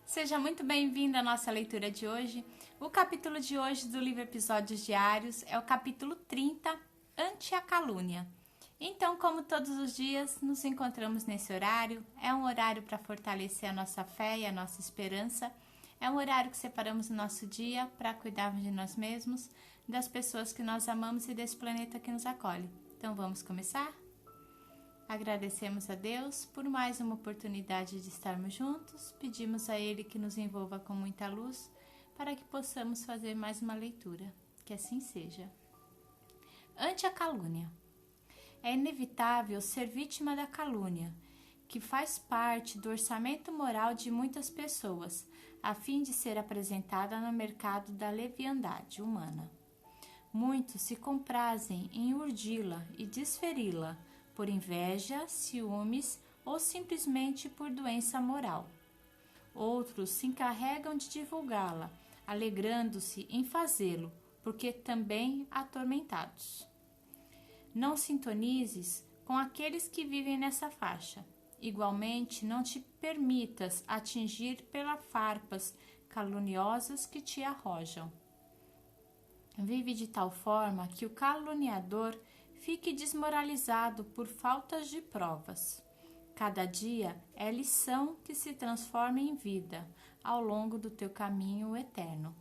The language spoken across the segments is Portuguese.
Seja muito bem-vindo à nossa leitura de hoje. O capítulo de hoje do livro Episódios Diários é o capítulo 30, Ante a Calúnia. Então, como todos os dias, nos encontramos nesse horário. É um horário para fortalecer a nossa fé e a nossa esperança. É um horário que separamos no nosso dia para cuidarmos de nós mesmos, das pessoas que nós amamos e desse planeta que nos acolhe. Então, vamos começar? Agradecemos a Deus por mais uma oportunidade de estarmos juntos, pedimos a Ele que nos envolva com muita luz para que possamos fazer mais uma leitura. Que assim seja. Ante a calúnia. É inevitável ser vítima da calúnia, que faz parte do orçamento moral de muitas pessoas, a fim de ser apresentada no mercado da leviandade humana. Muitos se comprazem em urdí-la e desferi-la, por inveja, ciúmes ou simplesmente por doença moral. Outros se encarregam de divulgá-la, alegrando-se em fazê-lo, porque também atormentados. Não sintonizes com aqueles que vivem nessa faixa. Igualmente, não te permitas atingir pelas farpas caluniosas que te arrojam. Vive de tal forma que o caluniador fique desmoralizado por faltas de provas. Cada dia é lição que se transforma em vida ao longo do teu caminho eterno.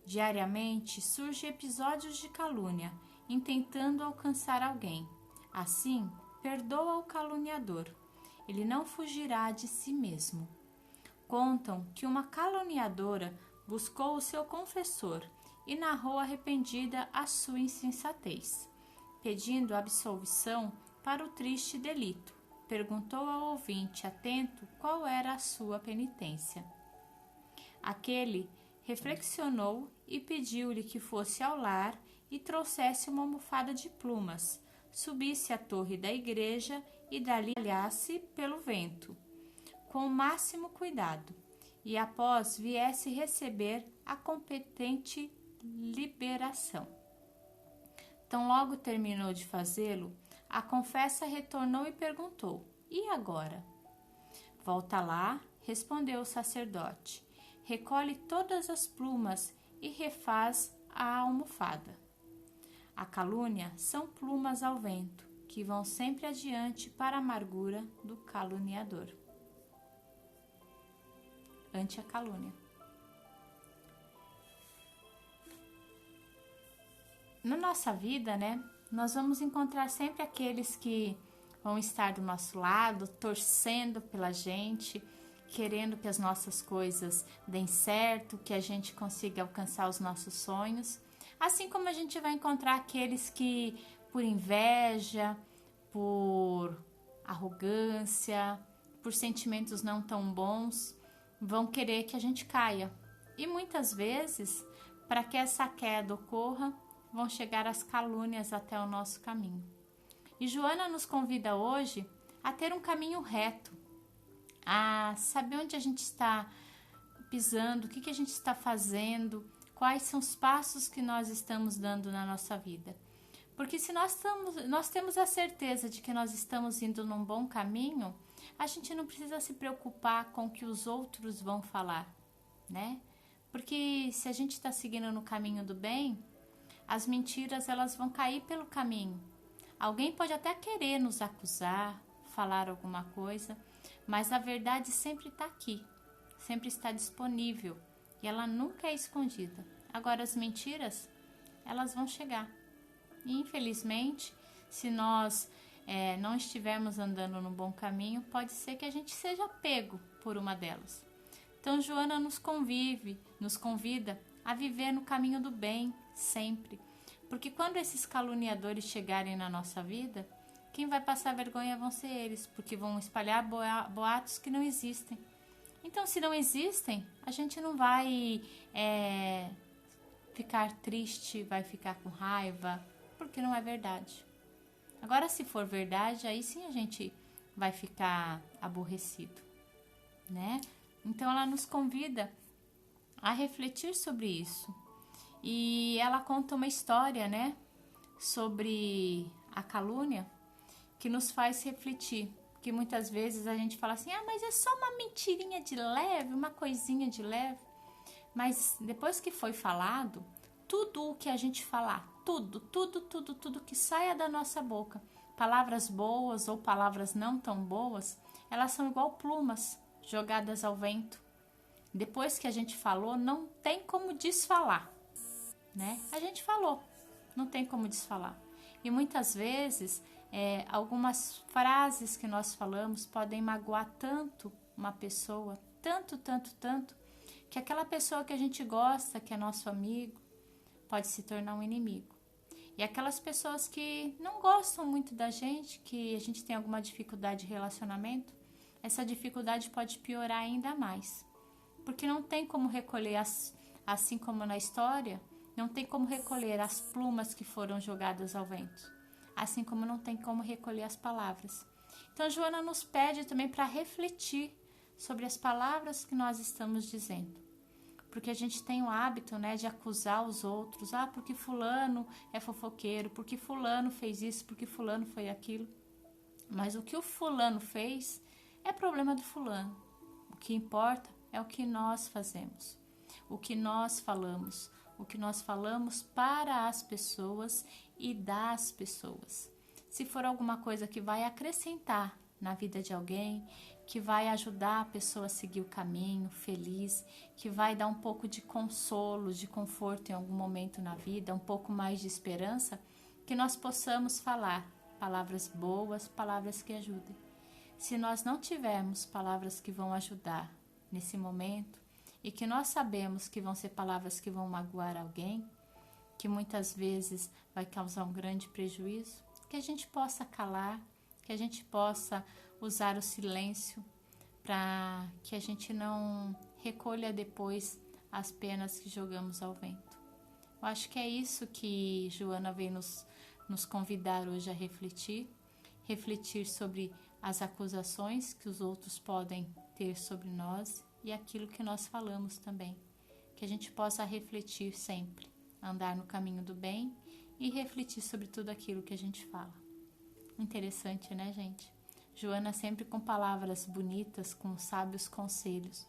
Diariamente surgem episódios de calúnia, intentando alcançar alguém. Assim, perdoa o caluniador. Ele não fugirá de si mesmo. Contam que uma caluniadora buscou o seu confessor e narrou arrependida a sua insensatez. Pedindo absolvição para o triste delito, perguntou ao ouvinte atento qual era a sua penitência. Aquele reflexionou e pediu-lhe que fosse ao lar e trouxesse uma almofada de plumas, subisse à torre da igreja e dali olhasse pelo vento, com o máximo cuidado, e após viesse receber a competente liberação. Tão logo terminou de fazê-lo, a confessa retornou e perguntou: "E agora?" "Volta lá", respondeu o sacerdote, "recolhe todas as plumas e refaz a almofada." A calúnia são plumas ao vento, que vão sempre adiante para a amargura do caluniador. Ante a calúnia. Na nossa vida, nós vamos encontrar sempre aqueles que vão estar do nosso lado, torcendo pela gente, querendo que as nossas coisas deem certo, que a gente consiga alcançar os nossos sonhos. Assim como a gente vai encontrar aqueles que, por inveja, por arrogância, por sentimentos não tão bons, vão querer que a gente caia. E muitas vezes, para que essa queda ocorra, vão chegar as calúnias até o nosso caminho. E Joana nos convida hoje a ter um caminho reto, a saber onde a gente está pisando, o que a gente está fazendo, quais são os passos que nós estamos dando na nossa vida. Porque se nós temos a certeza de que nós estamos indo num bom caminho, a gente não precisa se preocupar com o que os outros vão falar, né? Porque se a gente está seguindo no caminho do bem, as mentiras elas vão cair pelo caminho. Alguém pode até querer nos acusar, falar alguma coisa, mas a verdade sempre está aqui, sempre está disponível e ela nunca é escondida. Agora as mentiras, elas vão chegar. E infelizmente, se nós não estivermos andando no bom caminho, pode ser que a gente seja pego por uma delas. Então Joana nos convida a viver no caminho do bem sempre, porque quando esses caluniadores chegarem na nossa vida, quem vai passar vergonha vão ser eles, porque vão espalhar boatos que não existem. Então, se não existem, a gente não vai ficar triste, vai ficar com raiva, porque não é verdade. Agora, se for verdade, aí sim a gente vai ficar aborrecido, né? Então, ela nos convida a refletir sobre isso. E ela conta uma história, sobre a calúnia, que nos faz refletir que muitas vezes a gente fala assim, mas é só uma mentirinha de leve, uma coisinha de leve. Mas depois que foi falado, tudo o que a gente falar, tudo que saia da nossa boca, palavras boas ou palavras não tão boas, elas são igual plumas jogadas ao vento. Depois que a gente falou, não tem como desfalar, né? A gente falou, não tem como desfalar. E muitas vezes, algumas frases que nós falamos podem magoar tanto uma pessoa, tanto, que aquela pessoa que a gente gosta, que é nosso amigo, pode se tornar um inimigo. E aquelas pessoas que não gostam muito da gente, que a gente tem alguma dificuldade de relacionamento, essa dificuldade pode piorar ainda mais. Porque não tem como recolher, assim como na história, não tem como recolher as plumas que foram jogadas ao vento. Assim como não tem como recolher as palavras. Então, Joana nos pede também para refletir sobre as palavras que nós estamos dizendo. Porque a gente tem o hábito, né, de acusar os outros. Porque fulano é fofoqueiro, porque fulano fez isso, porque fulano foi aquilo. Mas o que o fulano fez é problema do fulano. O que importa é o que nós fazemos, o que nós falamos para as pessoas e das pessoas. Se for alguma coisa que vai acrescentar na vida de alguém, que vai ajudar a pessoa a seguir o caminho feliz, que vai dar um pouco de consolo, de conforto em algum momento na vida, um pouco mais de esperança, que nós possamos falar palavras boas, palavras que ajudem. Se nós não tivermos palavras que vão ajudar nesse momento, e que nós sabemos que vão ser palavras que vão magoar alguém, que muitas vezes vai causar um grande prejuízo, que a gente possa calar, que a gente possa usar o silêncio para que a gente não recolha depois as penas que jogamos ao vento. Eu acho que é isso que Joana vem nos convidar hoje a refletir sobre as acusações que os outros podem ter sobre nós e aquilo que nós falamos também. Que a gente possa refletir sempre, andar no caminho do bem e refletir sobre tudo aquilo que a gente fala. Interessante, né, gente? Joana sempre com palavras bonitas, com sábios conselhos,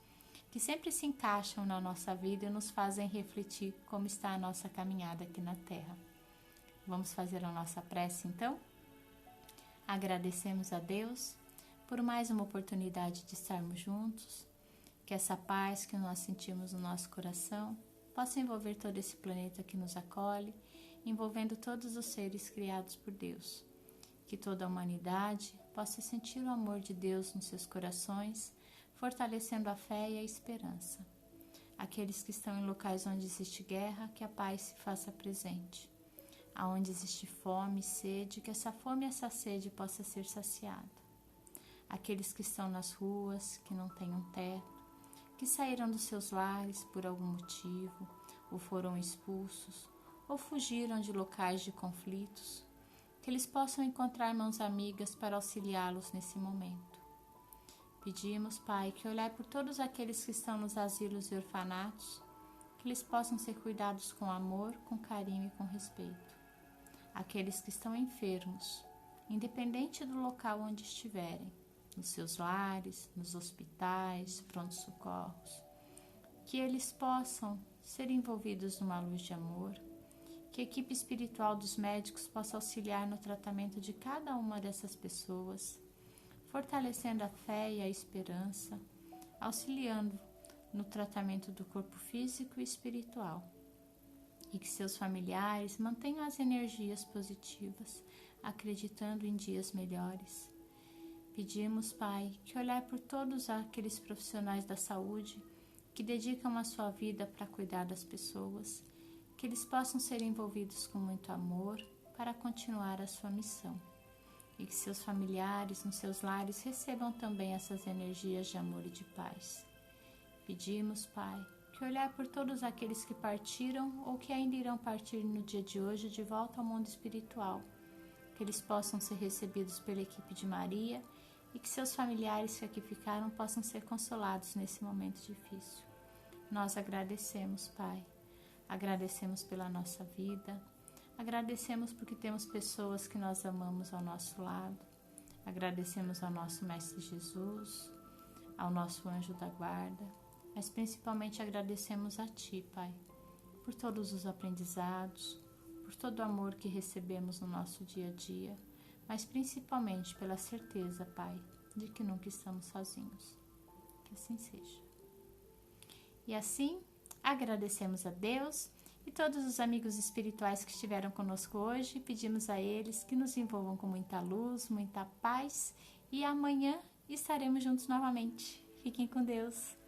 que sempre se encaixam na nossa vida e nos fazem refletir como está a nossa caminhada aqui na Terra. Vamos fazer a nossa prece, então? Agradecemos a Deus por mais uma oportunidade de estarmos juntos, que essa paz que nós sentimos no nosso coração possa envolver todo esse planeta que nos acolhe, envolvendo todos os seres criados por Deus. Que toda a humanidade possa sentir o amor de Deus nos seus corações, fortalecendo a fé e a esperança. Aqueles que estão em locais onde existe guerra, que a paz se faça presente. Aonde existe fome e sede, que essa fome e essa sede possa ser saciada. Aqueles que estão nas ruas, que não têm um teto, que saíram dos seus lares por algum motivo, ou foram expulsos, ou fugiram de locais de conflitos, que eles possam encontrar mãos amigas para auxiliá-los nesse momento. Pedimos, Pai, que olhai por todos aqueles que estão nos asilos e orfanatos, que eles possam ser cuidados com amor, com carinho e com respeito. Aqueles que estão enfermos, independente do local onde estiverem, nos seus lares, nos hospitais, prontos-socorros, que eles possam ser envolvidos numa luz de amor, que a equipe espiritual dos médicos possa auxiliar no tratamento de cada uma dessas pessoas, fortalecendo a fé e a esperança, auxiliando no tratamento do corpo físico e espiritual, e que seus familiares mantenham as energias positivas, acreditando em dias melhores. Pedimos, Pai, que olhai por todos aqueles profissionais da saúde que dedicam a sua vida para cuidar das pessoas, que eles possam ser envolvidos com muito amor para continuar a sua missão, e que seus familiares nos seus lares recebam também essas energias de amor e de paz. Pedimos, Pai, que olhai por todos aqueles que partiram ou que ainda irão partir no dia de hoje de volta ao mundo espiritual, que eles possam ser recebidos pela equipe de Maria e que seus familiares que aqui ficaram possam ser consolados nesse momento difícil. Nós agradecemos, Pai. Agradecemos pela nossa vida. Agradecemos porque temos pessoas que nós amamos ao nosso lado. Agradecemos ao nosso Mestre Jesus, ao nosso anjo da guarda, mas principalmente agradecemos a Ti, Pai, por todos os aprendizados, por todo o amor que recebemos no nosso dia a dia, mas principalmente pela certeza, Pai, de que nunca estamos sozinhos. Que assim seja. E assim, agradecemos a Deus e todos os amigos espirituais que estiveram conosco hoje. Pedimos a eles que nos envolvam com muita luz, muita paz, e amanhã estaremos juntos novamente. Fiquem com Deus.